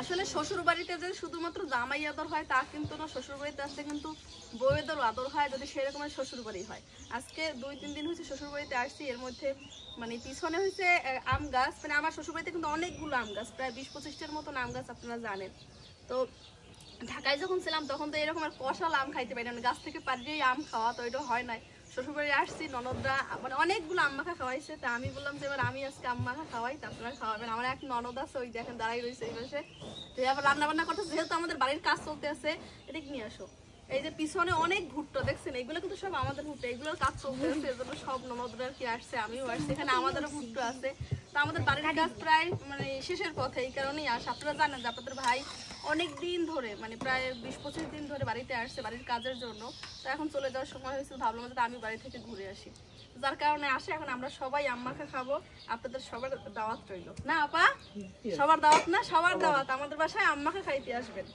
আসলে শ্বশুর বাড়িতে যে শুধুমাত্র জামাই আদর হয় তা কিন্তু না, শ্বশুর বাড়িতে আসলে কিন্তু বউয়েদেরও আদর হয়, যদি সেরকমের শ্বশুর বাড়ি হয়। আজকে 2-3 দিন হয়েছে শ্বশুর বাড়িতে আসছি, এর মধ্যে মানে পিছনে হয়েছে আম গাছ, মানে আমার শ্বশুর বাড়িতে কিন্তু অনেকগুলো আম গাছ, প্রায় 20-25টার মতন আম গাছ আপনারা জানেন। তো ঢাকায় যখন ছিলাম তখন তো এরকম আর কষাল আম খাইতে পারি না, গাছ থেকে পারিয়েই আম খাওয়া, তো এটা হয় নাই। শ্বশুরবাড়ি আসছি, ননদরা মানে অনেকগুলো আম মাখা খাওয়াইছে, তা আমি বললাম যে এবার আমি আজকে আম মাখা খাওয়াই, তা আপনারা খাওয়াবেন। আমার এক ননদ আছে, ওই দেখেন দাঁড়াই রয়েছে এই পাশে, তো আবার রান্না বান্না করতেছে, যেহেতু আমাদের বাড়ির কাজ চলতে আছে। এদিক নিয়ে আসো। এই যে পিছনে অনেক ভুট্টো দেখছেন, এগুলো কিন্তু সব আমাদের ভুট্টো, এগুলোর কাজ চলতে আছে, এর জন্য সব ননদরা কি আসছে, আমিও আসছি, এখানে আমাদেরও ভুট্টো আছে। তো আমাদের বাড়ির কাজ প্রায় মানে শেষের পথে, এই কারণেই আসে। আপনারা জানেন যে আপনাদের ভাই অনেক দিন ধরে মানে প্রায় 20-25 দিন ধরে বাড়িতে আসছে বাড়ির কাজের জন্য, তো এখন চলে যাওয়ার সময় হয়েছিল, ভাবলাম যে আমি বাড়ি থেকে ঘুরে আসি, যার কারণে আসে। এখন আমরা সবাই আম মাখা খাবো, আপনাদের সবার দাওয়াত রইল না আপা, সবার দাওয়াত না, সবার দাওয়াত, আমাদের বাসায় আম মাখা খাইতে আসবেন।